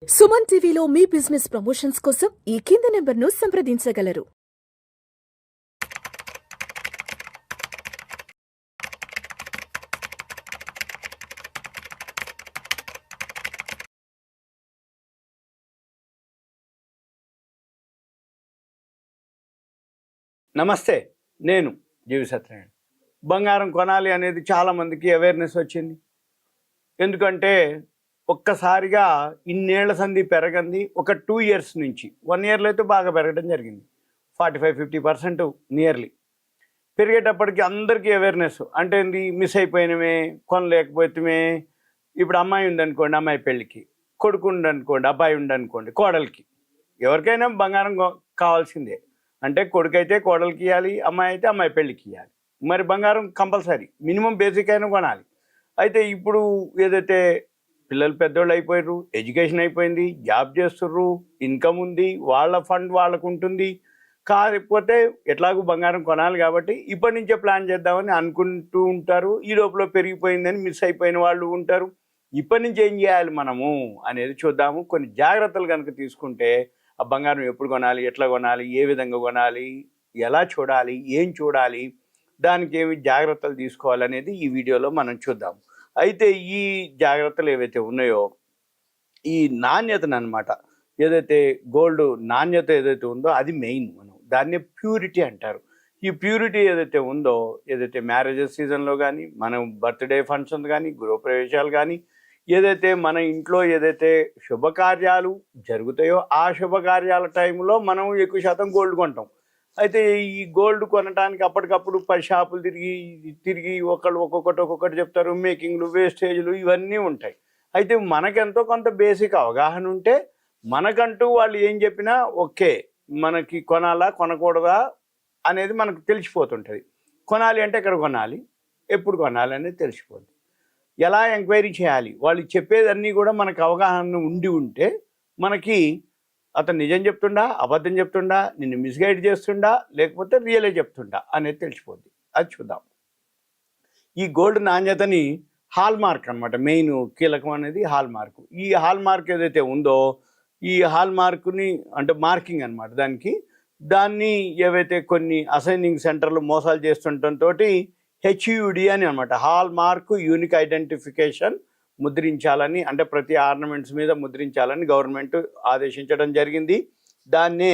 సుమన్ టీవీలో మీ business promotions కోసం ఈ కింది నెంబర్ను సంప్రదించగలరు. నమస్తే, నేను జీవి సత్యనారాయణ. బంగారం కొనాలి అనేది చాలామందికి అవేర్నెస్ వచ్చింది. ఎందుకంటే ఒక్కసారిగా ఇన్నేళ్ల సంధి పెరగంది ఒక 2 years నుంచి. 1 yearలో అయితే బాగా పెరగడం జరిగింది. 45-50% నియర్లీ పెరిగేటప్పటికి అందరికీ అవేర్నెస్. అంటే ఏంది, మిస్ అయిపోయినమే, కొనలేకపోతే. ఇప్పుడు అమ్మాయి ఉందనుకోండి, అమ్మాయి పెళ్ళికి, కొడుకు ఉండనుకోండి, అబ్బాయి ఉండనుకోండి, కోడలికి, ఎవరికైనా బంగారం కావాల్సిందే. అంటే కొడుకైతే కోడలికి ఇవ్వాలి, అమ్మాయి అయితే అమ్మాయి పెళ్ళికి ఇవ్వాలి. మరి బంగారం కంపల్సరీ, మినిమం బేసిక్ అయినా కొనాలి. అయితే ఇప్పుడు ఏదైతే పిల్లలు పెద్దోళ్ళు అయిపోయారు, ఎడ్యుకేషన్ అయిపోయింది, జాబ్ చేస్తుర్రు, ఇన్కమ్ ఉంది, వాళ్ళ ఫండ్ వాళ్ళకు ఉంటుంది. కాకపోతే ఎట్లాగూ బంగారం కొనాలి కాబట్టి ఇప్పటి నుంచే ప్లాన్ చేద్దామని అనుకుంటూ ఉంటారు. ఈ లోపల పెరిగిపోయిందని మిస్ అయిపోయిన వాళ్ళు ఉంటారు. ఇప్పటి నుంచి ఏం చేయాలి మనము అనేది చూద్దాము. కొన్ని జాగ్రత్తలు కనుక తీసుకుంటే ఆ బంగారం ఎప్పుడు కొనాలి, ఎట్లా కొనాలి, ఏ విధంగా కొనాలి, ఎలా చూడాలి, ఏం చూడాలి, దానికి ఏమి జాగ్రత్తలు తీసుకోవాలనేది ఈ వీడియోలో మనం చూద్దాం. అయితే ఈ జాగ్రత్తలు ఏవైతే ఉన్నాయో, ఈ నాణ్యతను అనమాట, ఏదైతే గోల్డ్ నాణ్యత ఏదైతే ఉందో అది మెయిన్. మనం దాన్ని ప్యూరిటీ అంటారు. ఈ ప్యూరిటీ ఏదైతే ఉందో, ఏదైతే మ్యారేజెస్ సీజన్లో కానీ, మనం బర్త్డే ఫంక్షన్ కానీ, గృహప్రవేశాలు కానీ, ఏదైతే మన ఇంట్లో ఏదైతే శుభకార్యాలు జరుగుతాయో ఆ శుభకార్యాల టైంలో మనం ఎక్కువ శాతం గోల్డ్ కొంటాం. అయితే ఈ గోల్డ్ కొనడానికి అప్పటికప్పుడు 10 షాపులు తిరిగి ఒకళ్ళు ఒక్కొక్కటి చెప్తారు. మేకింగ్లు, వేస్టేజ్లు ఇవన్నీ ఉంటాయి. అయితే మనకెంతో కొంత బేసిక్ అవగాహన ఉంటే మనకంటూ వాళ్ళు ఏం చెప్పినా ఓకే, మనకి కొనాలా కొనకూడదా అనేది మనకు తెలిసిపోతుంటుంది. కొనాలి అంటే ఎక్కడ కొనాలి, ఎప్పుడు కొనాలి అనేది తెలిసిపోతుంది. ఎలా ఎంక్వైరీ చేయాలి, వాళ్ళు చెప్పేదన్నీ కూడా మనకు అవగాహన ఉంటే మనకి అతను నిజం చెప్తుండా, అబద్ధం చెప్తుండా, నిన్ను మిస్గైడ్ చేస్తుండా, లేకపోతే రియలే చెప్తుండా అనేది తెలిసిపోద్ది. అది చూద్దాం. ఈ గోల్డ్ నాణ్యతని హాల్ మార్క్ అనమాట, మెయిన్ కీలకం అనేది హాల్ మార్క్. ఈ హాల్ మార్క్ ఏదైతే ఉందో, ఈ హాల్ మార్కుని అంటే మార్కింగ్ అనమాట, దాన్ని ఏవైతే కొన్ని అసైనింగ్ సెంటర్లు మోసాలు చేస్తుండటంతో హెచ్యుడి అని అనమాట, హాల్ మార్క్ యూనిక్ ఐడెంటిఫికేషన్ ముద్రించాలని, అంటే ప్రతి ఆర్నమెంట్స్ మీద ముద్రించాలని గవర్నమెంట్ ఆదేశించడం జరిగింది. దాన్నే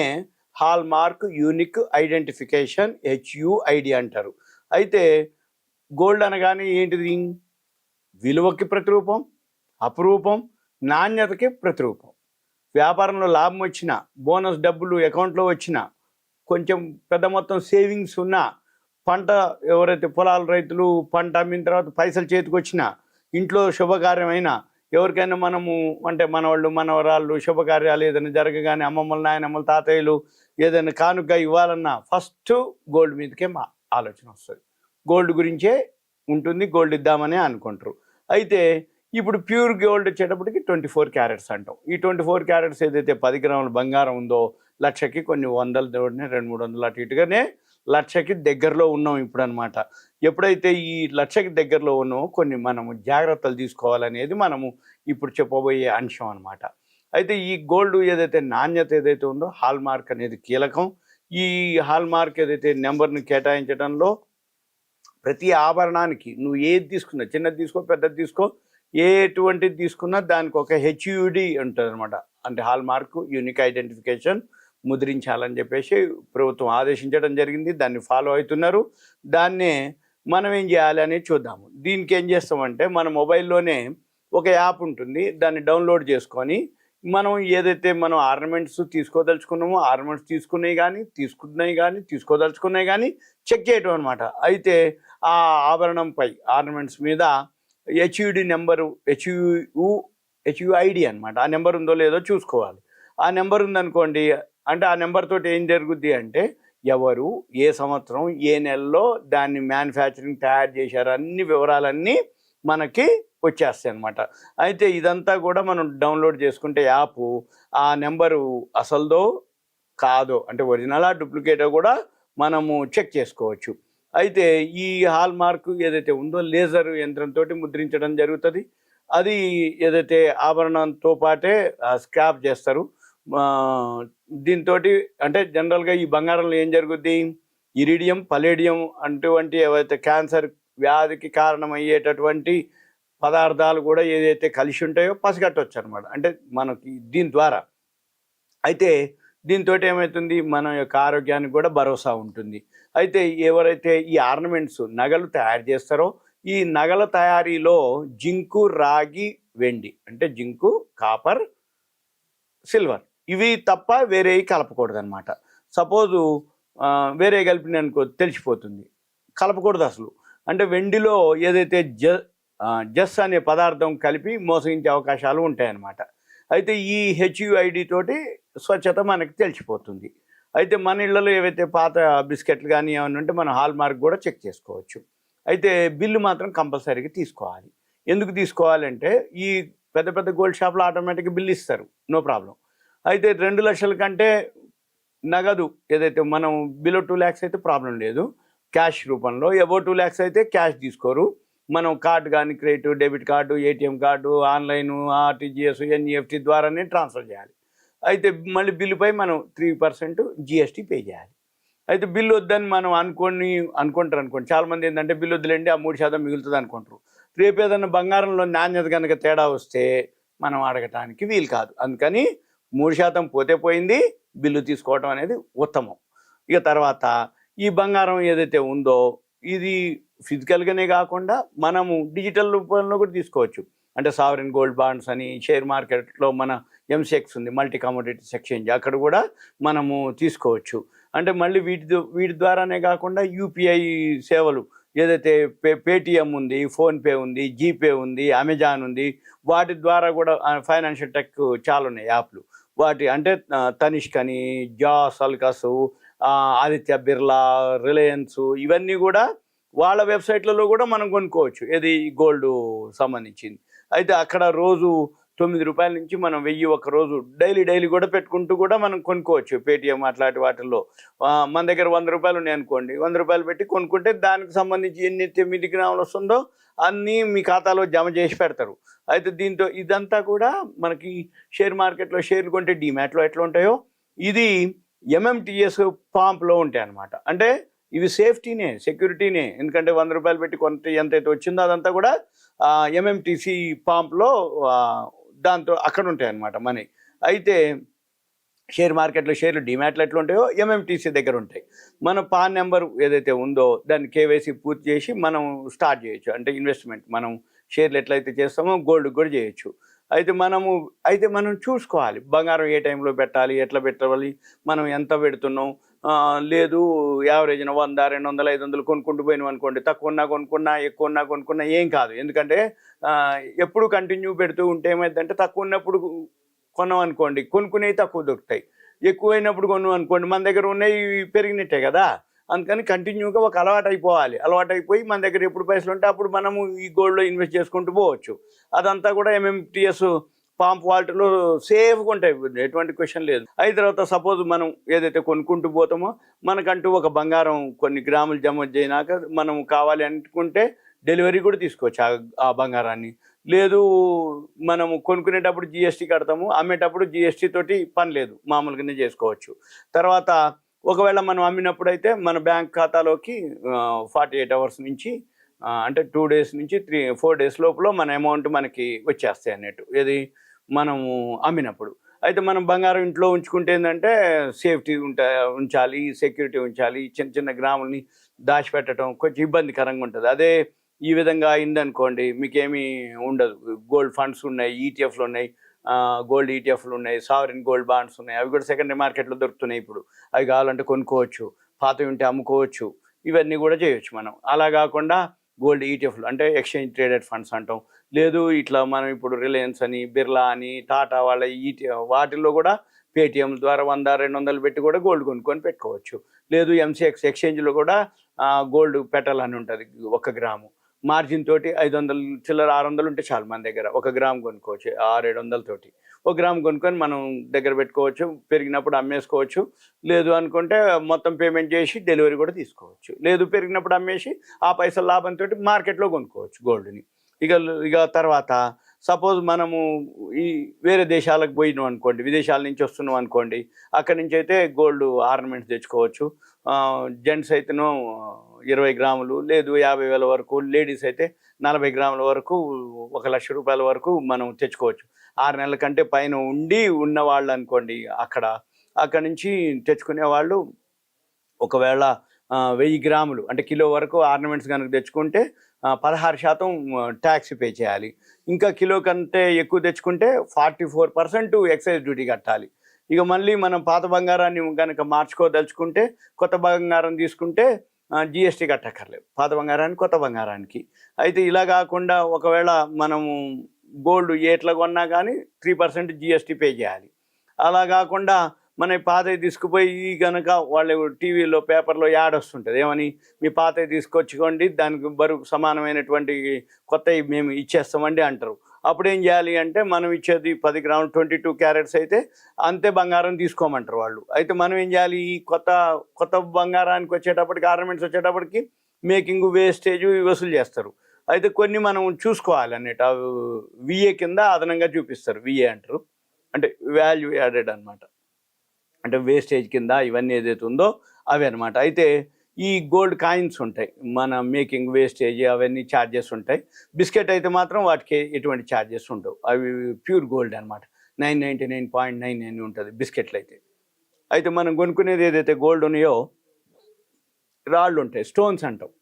hall mark unique identification, HUID అంటారు. అయితే గోల్డ్ అనగానే ఏంటిది, విలువకి ప్రతిరూపం, అపురూపం, నాణ్యతకి ప్రతిరూపం. వ్యాపారంలో లాభం వచ్చినా, బోనస్ డబ్బులు అకౌంట్లో వచ్చినా, కొంచెం పెద్ద మొత్తం సేవింగ్స్ ఉన్నా, పంట ఎవరైతే పొలాల రైతులు పంట అమ్మిన తర్వాత పైసలు చేతికి వచ్చినా, ఇంట్లో శుభకార్యమైనా, ఎవరికైనా మనము అంటే మనవాళ్ళు మనవరాళ్ళు శుభకార్యాలు ఏదైనా జరగగానే అమ్మమ్మలు, నాయనమ్మలు, తాతయ్యలు ఏదైనా కానుక ఇవ్వాలన్నా ఫస్ట్ గోల్డ్ మీదకే మా ఆలోచన వస్తుంది. గోల్డ్ గురించే ఉంటుంది, గోల్డ్ ఇద్దామని అనుకుంటారు. అయితే ఇప్పుడు ప్యూర్ గోల్డ్ వచ్చేటప్పటికి 24 క్యారెట్స్ అంటాం. ఈ 24 క్యారెట్స్ ఏదైతే 10 గ్రాముల బంగారం ఉందో, లక్షకి కొన్ని వందల దేవుడిని 200-300 అటు ఇటుగానే లక్షకి దగ్గరలో ఉన్నాం ఇప్పుడు అనమాట. ఎప్పుడైతే ఈ లక్షకి దగ్గరలో ఉన్నామో కొన్ని మనము జాగ్రత్తలు తీసుకోవాలనేది మనము ఇప్పుడు చెప్పబోయే అంశం అనమాట. అయితే ఈ గోల్డ్ ఏదైతే నాణ్యత ఏదైతే ఉందో, హాల్ మార్క్ అనేది కీలకం. ఈ హాల్ మార్క్ ఏదైతే నెంబర్ని కేటాయించడంలో ప్రతి ఆభరణానికి నువ్వు ఏది తీసుకున్నా, చిన్నది తీసుకో, పెద్దది తీసుకో, ఎటువంటిది తీసుకున్నా దానికి ఒక హెచ్యుడి ఉంటుంది అనమాట, అంటే హాల్ మార్క్ యూనిక్ ఐడెంటిఫికేషన్ ముద్రించాలని చెప్పేసి ప్రభుత్వం ఆదేశించడం జరిగింది. దాన్ని ఫాలో అవుతున్నారు. దాన్నే మనం ఏం చేయాలి అనేది చూద్దాము. దీనికి ఏం చేస్తామంటే మన మొబైల్లోనే ఒక యాప్ ఉంటుంది, దాన్ని డౌన్లోడ్ చేసుకొని మనం ఏదైతే మనం ఆర్నమెంట్స్ తీసుకోదలుచుకున్నామో, ఆర్నమెంట్స్ తీసుకున్నాయి కానీ తీసుకోదలుచుకున్నాయి కానీ చెక్ చేయటం అనమాట. అయితే ఆ ఆభరణంపై ఆర్నమెంట్స్ మీద హెచ్యుడి నెంబరు, హెచ్యుఐడి అనమాట, ఆ నెంబర్ ఉందో లేదో చూసుకోవాలి. ఆ నెంబర్ ఉందనుకోండి, అంటే ఆ నెంబర్ తోటి ఏం జరుగుద్ది అంటే ఎవరు, ఏ సంవత్సరం, ఏ నెలలో దాన్ని మ్యానుఫ్యాక్చరింగ్ తయారు చేశారు, అన్ని వివరాలన్నీ మనకి వచ్చేస్తాయి అనమాట. అయితే ఇదంతా కూడా మనం డౌన్లోడ్ చేసుకుంటే యాప్, ఆ నెంబరు అసలుదో కాదో, అంటే ఒరిజినలా డూప్లికేటో కూడా మనము చెక్ చేసుకోవచ్చు. అయితే ఈ హాల్ మార్క్ ఏదైతే ఉందో లేజర్ యంత్రంతో ముద్రించడం జరుగుతుంది. అది ఏదైతే ఆభరణంతో పాటే స్క్రాప్ చేస్తారు. దీంతో అంటే జనరల్గా ఈ బంగారంలో ఏం జరుగుద్ది, ఇరిడియం, పలేడియం అటువంటి ఏవైతే క్యాన్సర్ వ్యాధికి కారణమయ్యేటటువంటి పదార్థాలు కూడా ఏదైతే కలిసి ఉంటాయో పసిగట్టవచ్చు అనమాట. అంటే మనకి దీని ద్వారా అయితే దీంతో ఏమవుతుంది, మన యొక్క ఆరోగ్యానికి కూడా భరోసా ఉంటుంది. అయితే ఎవరైతే ఈ ఆర్నమెంట్స్ నగలు తయారు చేస్తారో ఈ నగల తయారీలో జింకు, రాగి, వెండి అంటే జింకు, కాపర్, సిల్వర్ ఇవి తప్ప వేరే కలపకూడదు అనమాట. సపోజు వేరే కలిపిన అనుకో తెలిసిపోతుంది, కలపకూడదు అసలు. అంటే వెండిలో ఏదైతే జస్ అనే పదార్థం కలిపి మోసగించే అవకాశాలు ఉంటాయన్నమాట. అయితే ఈ హెచ్యుఐడి తోటి స్వచ్ఛత మనకి తెలిసిపోతుంది. అయితే మన ఇళ్లలో ఏవైతే పాత బిస్కెట్లు కానీ ఏమైనా ఉంటే మనం హాల్ మార్క్ కూడా చెక్ చేసుకోవచ్చు. అయితే బిల్లు మాత్రం కంపల్సరీగా తీసుకోవాలి. ఎందుకు తీసుకోవాలంటే ఈ పెద్ద పెద్ద గోల్డ్ షాప్లో ఆటోమేటిక్గా బిల్లు ఇస్తారు, నో ప్రాబ్లం. అయితే 2 లక్షల కంటే నగదు ఏదైతే మనం బిలో 2 lakhs అయితే ప్రాబ్లం లేదు, క్యాష్ రూపంలో. అబో 2 lakhs అయితే క్యాష్ తీసుకోరు. మనం కార్డు కానీ, credit, debit card, ATM card, online, RTGS, NEFT ద్వారానే ట్రాన్స్ఫర్ చేయాలి. అయితే మళ్ళీ బిల్లుపై మనం 3% జిఎస్టీ పే చేయాలి. అయితే బిల్లు వద్దని మనం అనుకుంటారు అనుకోండి. చాలామంది ఏంటంటే బిల్లు వద్దులేండి ఆ 3% మిగులుతుంది అనుకుంటారు. రేపు ఏదైనా బంగారంలో నాణ్యత కనుక తేడా వస్తే మనం అడగటానికి వీలు కాదు. అందుకని 3% పోతే పోయింది, బిల్లు తీసుకోవడం అనేది ఉత్తమం. ఇక తర్వాత ఈ బంగారం ఏదైతే ఉందో ఇది ఫిజికల్గానే కాకుండా మనము డిజిటల్ రూపంలో కూడా తీసుకోవచ్చు. అంటే సావరెన్ గోల్డ్ బాండ్స్ అని షేర్ మార్కెట్లో మన ఎంసెక్స్ ఉంది, మల్టీ కమోడిటీస్ ఎక్స్చేంజ్, అక్కడ కూడా మనము తీసుకోవచ్చు. అంటే మళ్ళీ వీటి ద్వారానే కాకుండా యూపీఐ సేవలు ఏదైతే పేటిఎం ఉంది, ఫోన్పే ఉంది, జీపే ఉంది, అమెజాన్ ఉంది, వాటి ద్వారా కూడా ఫైనాన్షియల్ టెక్ చాలా ఉన్నాయి యాప్లు. వాటి అంటే తనిష్క్ అని, జాస్, అల్కాస్, ఆదిత్య బిర్లా, రిలయన్స్, ఇవన్నీ కూడా వాళ్ళ వెబ్సైట్లలో కూడా మనం కొనుక్కోవచ్చు ఏది గోల్డ్ సంబంధించింది. అయితే అక్కడ రోజు 9 రూపాయల నుంచి మనం 1000 ఒక రోజు డైలీ కూడా పెట్టుకుంటూ కూడా మనం కొనుక్కోవచ్చు. పేటిఎం అట్లాంటి వాటిల్లో మన దగ్గర 100 రూపాయలు ఉన్నాయి అనుకోండి, 100 రూపాయలు పెట్టి కొనుక్కుంటే దానికి సంబంధించి ఎన్ని 9 గ్రాములు వస్తుందో అన్నీ మీ ఖాతాలో జమ చేసి పెడతారు. అయితే దీంతో ఇదంతా కూడా మనకి షేర్ మార్కెట్లో షేర్లు కొంటే డిమాట్లో ఎట్లా ఉంటాయో ఇది ఎంఎంటిఎస్ పాంప్లో ఉంటాయి అన్నమాట. అంటే ఇవి సేఫ్టీనే, సెక్యూరిటీనే. ఎందుకంటే 100 రూపాయలు పెట్టి కొంత ఎంతైతే వచ్చిందో అదంతా కూడా ఎంఎంటీసీ పాంప్లో దాంతో అక్కడ ఉంటాయి అన్నమాట మనీ. అయితే షేర్ మార్కెట్లో షేర్లు డిమాట్లో ఎట్లా ఉంటాయో ఎంఎంటీసీ దగ్గర ఉంటాయి. మన పాన్ నెంబర్ ఏదైతే ఉందో దాన్ని కేవైసీ పూర్తి చేసి మనం స్టార్ట్ చేయొచ్చు. అంటే ఇన్వెస్ట్మెంట్ మనం షేర్లు ఎట్లయితే చేస్తామో గోల్డ్ కూడా చేయొచ్చు. అయితే మనం చూసుకోవాలి బంగారం ఏ టైంలో పెట్టాలి, ఎట్లా పెట్టాలి, మనం ఎంత పెడుతున్నాం. లేదు యావరేజ్న 100, 200, 500 కొనుక్కుంటూ పోయినాం అనుకోండి, తక్కువ ఉన్నా కొనుక్కున్నా, ఎక్కువ ఉన్నా కొనుక్కున్నా ఏం కాదు. ఎందుకంటే ఎప్పుడు కంటిన్యూ పెడుతూ ఉంటే ఏమైందంటే తక్కువ ఉన్నప్పుడు కొన్నాం అనుకోండి, కొనుక్కునేవి తక్కువ దొరుకుతాయి. ఎక్కువైనప్పుడు కొన్నాం అనుకోండి, మన దగ్గర ఉన్నవి పెరిగినట్టే కదా. అందుకని కంటిన్యూగా ఒక అలవాటు అయిపోయి మన దగ్గర ఎప్పుడు పైసలు ఉంటే అప్పుడు మనము ఈ గోల్డ్లో ఇన్వెస్ట్ చేసుకుంటూ పోవచ్చు. అదంతా కూడా ఎంఎంటిఎస్ పాంప్ వాల్ట్లో సేఫ్గా ఉంటాయి, ఎటువంటి క్వశ్చన్ లేదు. అయిన తర్వాత సపోజ్ మనం ఏదైతే కొనుక్కుంటూ పోతామో మనకంటూ ఒక బంగారం కొన్ని గ్రాములు జమ చేయనాక మనం కావాలి అనుకుంటే డెలివరీ కూడా తీసుకోవచ్చు ఆ బంగారాన్ని. లేదు మనము కొనుక్కునేటప్పుడు జిఎస్టీ కడతాము, అమ్మేటప్పుడు జిఎస్టీ తోటి పని లేదు, మామూలుగానే చేసుకోవచ్చు. తర్వాత ఒకవేళ మనం అమ్మినప్పుడు అయితే మన బ్యాంక్ ఖాతాలోకి 48 hours నుంచి అంటే 2 days నుంచి 4 days లోపల మన అమౌంట్ మనకి వచ్చేస్తాయి అన్నట్టు, ఏది మనము అమ్మినప్పుడు. అయితే మనం బంగారం ఇంట్లో ఉంచుకుంటే ఏంటంటే సేఫ్టీ ఉంచాలి, సెక్యూరిటీ ఉంచాలి. చిన్న గ్రాముల్ని దాచిపెట్టడం కొంచెం ఇబ్బందికరంగా ఉంటుంది. అదే ఈ విధంగా అయిందనుకోండి మీకేమీ ఉండదు. గోల్డ్ ఫండ్స్ ఉన్నాయి, ఈటీఎఫ్లు ఉన్నాయి, గోల్డ్ ఈటీఎఫ్లు ఉన్నాయి, సావరిన్ గోల్డ్ బాండ్స్ ఉన్నాయి, అవి కూడా సెకండరీ మార్కెట్లో దొరుకుతున్నాయి ఇప్పుడు. అవి కావాలంటే కొనుక్కోవచ్చు, పాతవి ఉంటే అమ్ముకోవచ్చు, ఇవన్నీ కూడా చేయొచ్చు మనం. అలా కాకుండా గోల్డ్ ఈటీఎఫ్లు అంటే ఎక్స్చేంజ్ ట్రేడెడ్ ఫండ్స్ అంటాం. లేదు ఇట్లా మనం ఇప్పుడు రిలయన్స్ అని, బిర్లా అని, టాటా వాళ్ళ వాటిల్లో కూడా పేటిఎం ద్వారా 100, 200 పెట్టి కూడా గోల్డ్ కొనుక్కొని పెట్టుకోవచ్చు. లేదు ఎంసీఎక్స్ ఎక్స్చేంజ్లో కూడా గోల్డ్ పెట్టాలని ఉంటుంది. 1 గ్రాము మార్జిన్ తోటి 500 చిల్లర 600 ఉంటే చాలు మన దగ్గర 1 గ్రామ్ కొనుక్కోవచ్చు. 600-700 తోటి 1 గ్రామ్ కొనుక్కొని మనం దగ్గర పెట్టుకోవచ్చు, పెరిగినప్పుడు అమ్మేసుకోవచ్చు. లేదు అనుకుంటే మొత్తం పేమెంట్ చేసి డెలివరీ కూడా తీసుకోవచ్చు. లేదు పెరిగినప్పుడు అమ్మేసి ఆ పైసల లాభంతో మార్కెట్లో కొనుక్కోవచ్చు గోల్డ్ని. ఇక తర్వాత సపోజ్ మనము ఈ వేరే దేశాలకు పోయినాం అనుకోండి, విదేశాల నుంచి వస్తున్నాం అనుకోండి, అక్కడి నుంచి అయితే గోల్డ్ ఆర్నమెంట్స్ తెచ్చుకోవచ్చు. జెంట్స్ అయితేనో 20 గ్రాములు, లేదు 50,000 వరకు, లేడీస్ అయితే 40 గ్రాముల వరకు, 1,00,000 రూపాయల వరకు మనం తెచ్చుకోవచ్చు. 6 నెలల కంటే పైన ఉన్న వాళ్ళు అనుకోండి, అక్కడి నుంచి తెచ్చుకునే వాళ్ళు ఒకవేళ 1000 గ్రాములు అంటే కిలో వరకు ఆర్నమెంట్స్ కనుక తెచ్చుకుంటే 16% ట్యాక్స్ పే చేయాలి. ఇంకా కిలో కంటే ఎక్కువ తెచ్చుకుంటే 44% ఎక్సైజ్ డ్యూటీ కట్టాలి. ఇక మళ్ళీ మనం పాత బంగారాన్ని కనుక మార్చుకోదలుచుకుంటే, కొత్త బంగారం తీసుకుంటే జిఎస్టీ కట్టక్కర్లేదు, పాత బంగారానికి కొత్త బంగారానికి. అయితే ఇలా కాకుండా ఒకవేళ మనము గోల్డ్ ఎట్లా కొన్నా కానీ 3% జిఎస్టీ పే చేయాలి. అలా కాకుండా మన పాతవి తీసుకుపోయి కనుక వాళ్ళు టీవీలో పేపర్లో యాడ్ వస్తుంటుంది, ఏమని, మీ పాతవి తీసుకొచ్చుకోండి, దానికి బరువు సమానమైనటువంటి కొత్తవి మేము ఇచ్చేస్తామండి అంటారు. అప్పుడు ఏం చేయాలి అంటే, మనం ఇచ్చేది 10 గ్రాములు 22 క్యారెట్స్ అయితే అంతే బంగారం తీసుకోమంటారు వాళ్ళు. అయితే మనం ఏం చేయాలి, ఈ కొత్త బంగారానికి వచ్చేటప్పటికి, ఆర్నమెంట్స్ వచ్చేటప్పటికి మేకింగ్ వేస్టేజ్ వసూలు చేస్తారు. అయితే కొన్ని మనం చూసుకోవాలి అన్నట్టు, విఏ కింద అదనంగా చూపిస్తారు. విఏ అంటారు, అంటే వాల్యూ యాడెడ్ అనమాట, అంటే వేస్టేజ్ కింద ఇవన్నీ ఏదైతే ఉందో అవి అనమాట. అయితే ఈ గోల్డ్ కాయిన్స్ ఉంటాయి, మన మేకింగ్ వేస్టేజ్ అవన్నీ ఛార్జెస్ ఉంటాయి. బిస్కెట్ అయితే మాత్రం వాటికి ఎటువంటి ఛార్జెస్ ఉండవు, అవి ప్యూర్ గోల్డ్ అనమాట. 999.99 ఉంటుంది బిస్కెట్లు అయితే. అయితే మనం కొనుక్కునేది ఏదైతే గోల్డ్ ఉన్నాయో, రాళ్ళు ఉంటాయి, స్టోన్స్ అంటాం.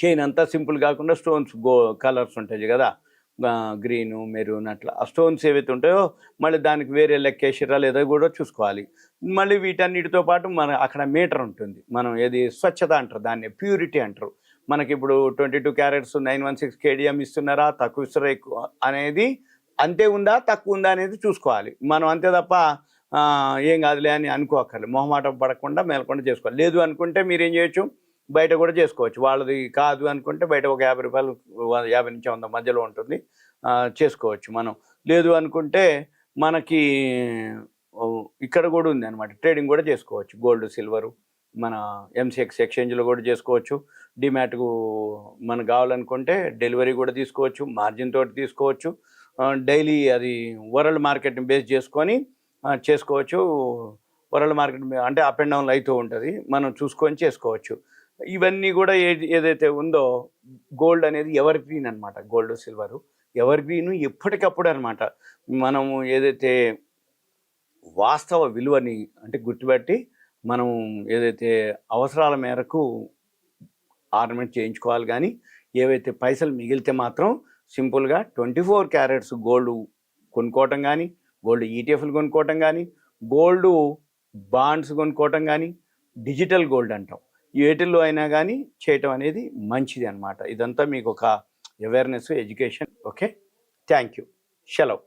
చైన్ అంతా సింపుల్ కాకుండా స్టోన్స్ కలర్స్ ఉంటాయి కదా, గ్రీను, మెరూన్, అట్లా ఆ స్టోన్స్ ఏవైతే ఉంటాయో మళ్ళీ దానికి వేరే లెక్కేసిరా లేదా కూడా చూసుకోవాలి. మళ్ళీ వీటన్నిటితో పాటు మన అక్కడ మీటర్ ఉంటుంది, మనం ఏది స్వచ్ఛత అంటారు, దాన్ని ప్యూరిటీ అంటారు. మనకి ఇప్పుడు 22 క్యారెట్స్ 916 kdm ఇస్తున్నారా, తక్కువ ఇస్తారా, ఎక్కువ అనేది అంతే ఉందా తక్కువ ఉందా అనేది చూసుకోవాలి మనం. అంతే తప్ప ఏం కాదులే అని అనుకోక్కర్లేదు, మొహమాటం పడకుండా మేలకుండా చేసుకోవాలి. లేదు అనుకుంటే మీరు ఏం చేయొచ్చు, బయట కూడా చేసుకోవచ్చు. వాళ్ళది కాదు అనుకుంటే బయట ఒక 50 రూపాయలు, 50 నుంచి 100 మధ్యలో ఉంటుంది, చేసుకోవచ్చు మనం. లేదు అనుకుంటే మనకి ఇక్కడ కూడా ఉంది అనమాట, ట్రేడింగ్ కూడా చేసుకోవచ్చు. గోల్డ్ సిల్వరు మన ఎంసీఎక్స్ ఎక్స్చేంజ్లో కూడా చేసుకోవచ్చు. డిమాట్కు మనకు కావాలనుకుంటే డెలివరీ కూడా తీసుకోవచ్చు, మార్జిన్ తోటి తీసుకోవచ్చు. డైలీ అది వరల్డ్ మార్కెట్ని బేస్ చేసుకొని చేసుకోవచ్చు. వరల్డ్ మార్కెట్ అంటే అప్ అండ్ డౌన్లు అవుతూ ఉంటుంది, మనం చూసుకొని చేసుకోవచ్చు. ఇవన్నీ కూడా ఏదైతే ఉందో గోల్డ్ అనేది ఎవర్ గ్రీన్ అనమాట. గోల్డ్ సిల్వరు ఎవర్ గ్రీను, ఎప్పటికప్పుడు అనమాట. మనము ఏదైతే వాస్తవ విలువని అంటే గుర్తుపెట్టి మనం ఏదైతే అవసరాల మేరకు ఆర్నమెంట్ చేయించుకోవాలి. కానీ ఏవైతే పైసలు మిగిలితే మాత్రం సింపుల్గా 24 క్యారెట్స్ గోల్డ్ కొనుక్కోవటం కానీ, గోల్డ్ ఈటీఎఫ్లు కొనుక్కోవటం కానీ, గోల్డ్ బాండ్స్ కొనుక్కోవటం కానీ, డిజిటల్ గోల్డ్ అంటాం, వీటిల్లో అయినా కానీ చేయటం అనేది మంచిది అనమాట. ఇదంతా మీకు ఒక awareness, education. Okay, thank you, సెలవు.